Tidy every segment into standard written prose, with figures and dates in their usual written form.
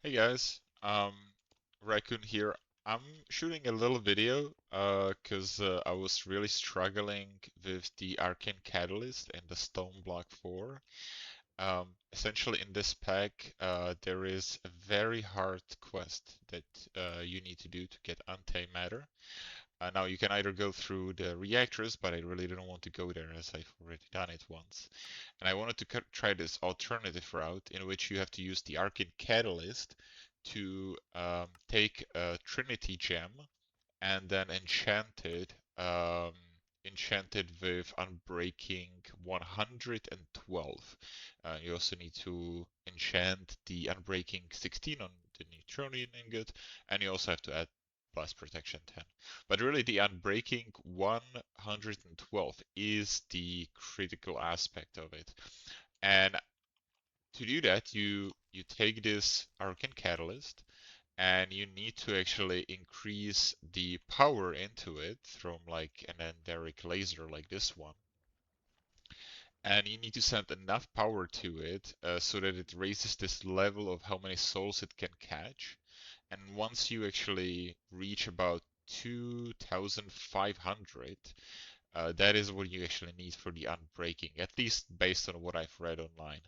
Hey guys, Raccoon here. I'm shooting a little video I was really struggling with the Arcane Catalyst and the Stoneblock 4. Essentially in this pack there is a very hard quest that you need to do to get Antimatter. Now you can either go through the reactors, but I really didn't want to go there as I've already done it once. And I wanted to try this alternative route in which you have to use the Arcane Catalyst to take a Trinity Gem and then enchant it with Unbreaking 112. You also need to enchant the Unbreaking 16 on the Neutronian ingot, and you also have to add plus protection 10. But really, the Unbreaking 112 is the critical aspect of it. And to do that, you take this Arcane Catalyst, and you need to actually increase the power into it from like an Enderic Laser like this one. And you need to send enough power to it so that it raises this level of how many souls it can catch. And once you actually reach about 2500, that is what you actually need for the Unbreaking, at least based on what I've read online.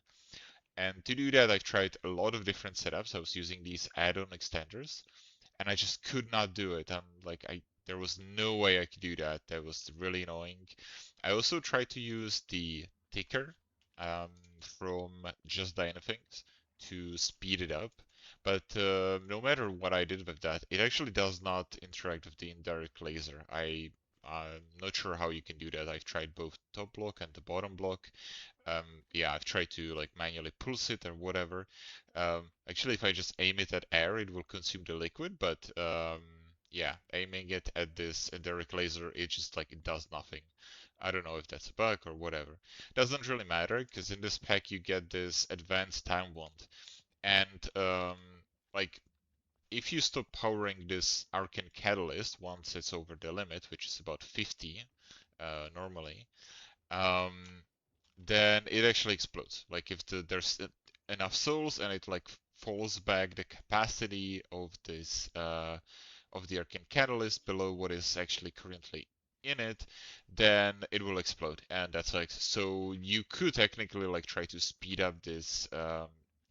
And to do that, I've tried a lot of different setups. I was using these add-on extenders, and I just could not do it. There was no way I could do that. That was really annoying. I also tried to use the ticker um, from Just Things to speed it up, but no matter what I did with that, it actually does not interact with the indirect laser. I'm not sure how you can do that. I've tried both top block and the bottom block. Yeah, I've tried to like manually pulse it or whatever. Actually, if I just aim it at air, it will consume the liquid, but yeah, aiming it at this Enderic laser, it just like it does nothing. I don't know if that's a bug or whatever. Doesn't really matter because in this pack you get this advanced time wand, and like if you stop powering this Arcane Catalyst once it's over the limit, which is about 50 normally, um, then it actually explodes. Like if there's enough souls and it like falls back the capacity of the Arcane Catalyst below what is actually currently in it, then it will explode. And that's like so you could technically like try to speed up this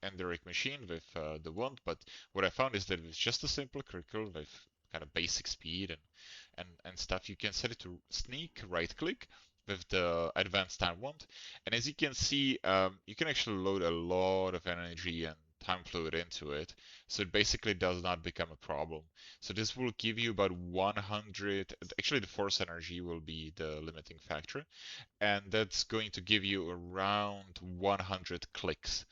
Enderic machine with the wand, but what I found is that with just a simple critical with kind of basic speed and stuff, you can set it to sneak, right click with the advanced time wand. And as you can see, you can actually load a lot of energy and time fluid into it. So it basically does not become a problem. So this will give you about 100, actually the force energy will be the limiting factor. And that's going to give you around 100 clicks.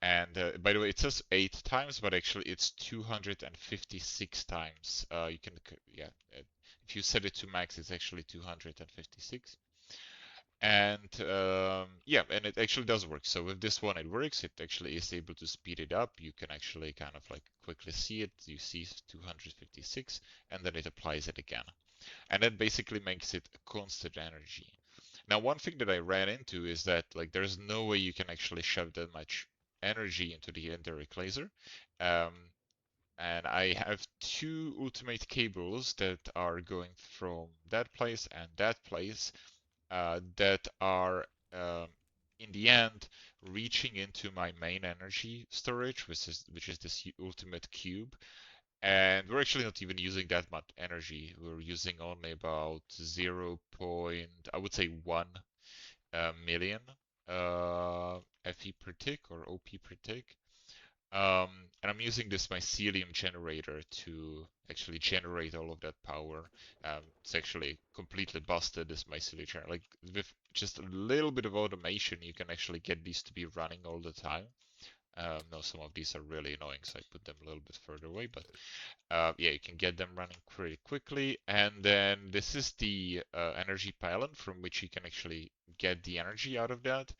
And by the way, it says 8 times, but actually it's 256 times. Yeah, if you set it to max, it's actually 256. And yeah, and it actually does work. So with this one, it works. It actually is able to speed it up. You can actually kind of like quickly see it. You see 256, and then it applies it again. And that basically makes it a constant energy. Now, one thing that I ran into is that like there's no way you can actually shove that much energy into the Enderic laser. Um, and I have two ultimate cables that are going from that place and that place that are in the end reaching into my main energy storage, which is this ultimate cube. And we're actually not even using that much energy. We're using only about 0. I would say 1 million FE per tick or OP per tick. Um, and I'm using this mycelium generator to actually generate all of that power. It's actually completely busted, this mycelium generator. Like with just a little bit of automation, you can actually get these to be running all the time. No, some of these are really annoying, so I put them a little bit further away. But yeah, you can get them running pretty quickly. And then this is the energy pylon from which you can actually get the energy out of that.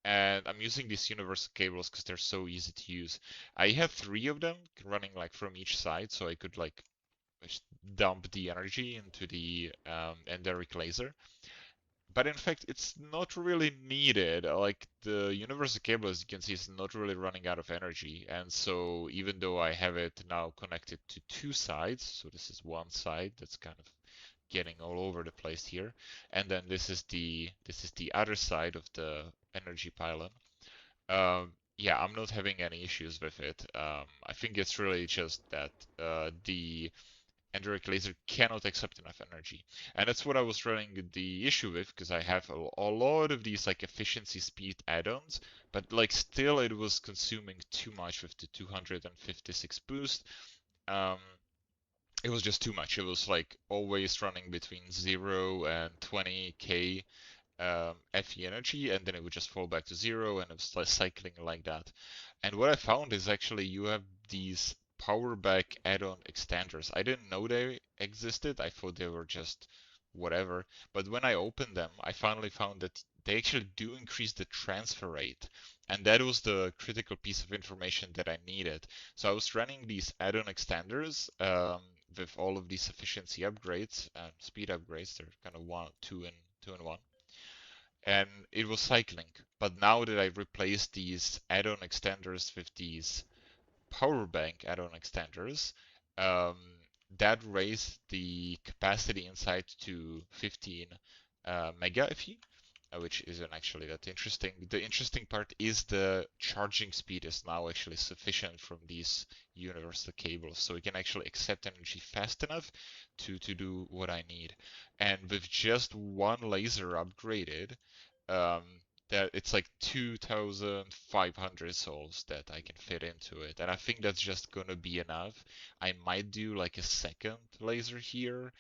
And I'm using these universal cables because they're so easy to use. I have 3 of them running like from each side, so I could like just dump the energy into the Enderic laser. But in fact, it's not really needed. Like the universal cable, as you can see, is not really running out of energy. And so even though I have it now connected to two sides, so this is one side that's kind of getting all over the place here, and then this is the other side of the energy pylon. Yeah, I'm not having any issues with it. I think it's really just that the Enderic Laser cannot accept enough energy. And that's what I was running the issue with, because I have a lot of these like efficiency speed add-ons, but like still it was consuming too much with the 256 boost. Um, it was just too much. It was like always running between 0 and 20k FE energy, and then it would just fall back to 0, and it was like cycling like that. And what I found is actually you have these Power Bank add-on extenders. I didn't know they existed. I thought they were just whatever. But when I opened them, I finally found that they actually do increase the transfer rate. And that was the critical piece of information that I needed. So I was running these add-on extenders with all of these efficiency upgrades and speed upgrades. They're kind of two in one, and it was cycling. But now that I replaced these add-on extenders with these power bank add-on extenders, um, that raised the capacity inside to 15 mega FE, which isn't actually that interesting. The interesting part is the charging speed is now actually sufficient from these universal cables, so it can actually accept energy fast enough to do what I need. And with just one laser upgraded, um, that it's like 2,500 souls that I can fit into it, and I think that's just gonna be enough. I might do like a second laser here,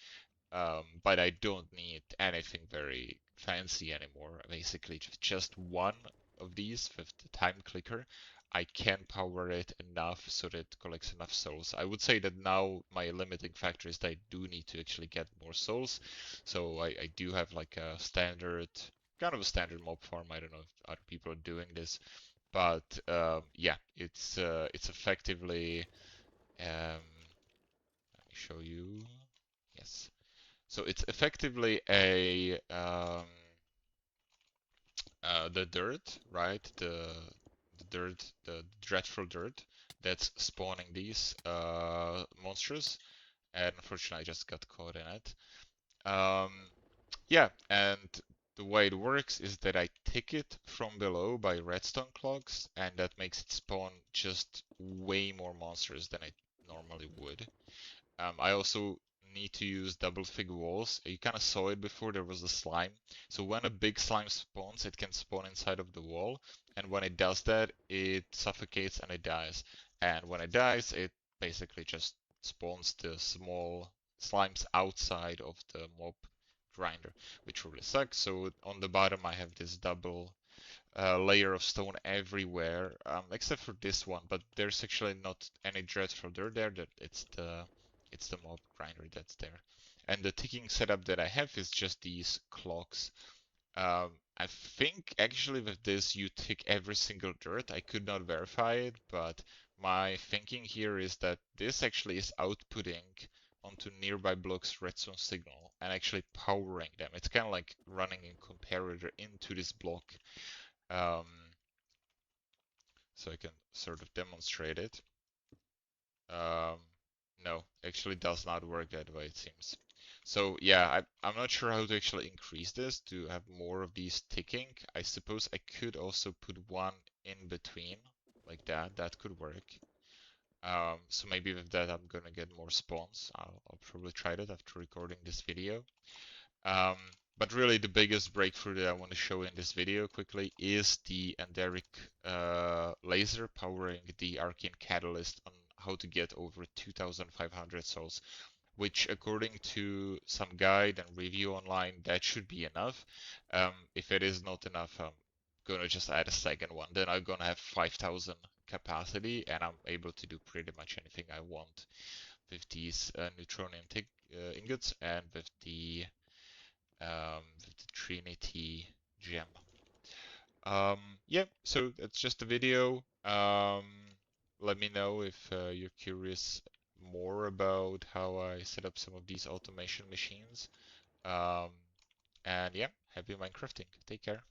but I don't need anything very fancy anymore. Basically, just one of these with the time clicker. I can power it enough so that it collects enough souls. I would say that now my limiting factor is that I do need to actually get more souls. So I do have like a standard, kind of a standard mob farm. I don't know if other people are doing this, but yeah, it's effectively. Let me show you. Yes. So it's effectively the dirt, right? The dirt, the dreadful dirt that's spawning these monsters. And unfortunately, I just got caught in it. Um, yeah, and the way it works is that I tick it from below by redstone clogs, and that makes it spawn just way more monsters than it normally would. I also need to use double fig walls. You kind of saw it before, there was a slime. So when a big slime spawns, it can spawn inside of the wall. And when it does that, it suffocates and it dies. And when it dies, it basically just spawns the small slimes outside of the mob grinder, which really sucks. So on the bottom, I have this double layer of stone everywhere, except for this one. But there's actually not any dreadful dirt there. That it's the mob grinder that's there. And the ticking setup that I have is just these clocks. I think actually with this you tick every single dirt. I could not verify it, but my thinking here is that this actually is outputting onto nearby blocks redstone signal and actually powering them. It's kind of like running a comparator into this block. Um, so I can sort of demonstrate it. Um, no, actually does not work that way, it seems. So yeah, I'm not sure how to actually increase this to have more of these ticking. I suppose I could also put one in between, like that. That could work. So maybe with that I'm gonna get more spawns. I'll probably try that after recording this video. Um, but really the biggest breakthrough that I want to show in this video quickly is the Enderic laser powering the Arcane Catalyst on how to get over 2,500 souls, which according to some guide and review online, that should be enough. If it is not enough, I'm gonna just add a second one. Then I'm gonna have 5,000 capacity and I'm able to do pretty much anything I want with these neutronium ingots and with the Trinity Gem. Yeah, so that's just a video. Let me know if you're curious more about how I set up some of these automation machines. Um, and yeah, happy Minecrafting. Take care.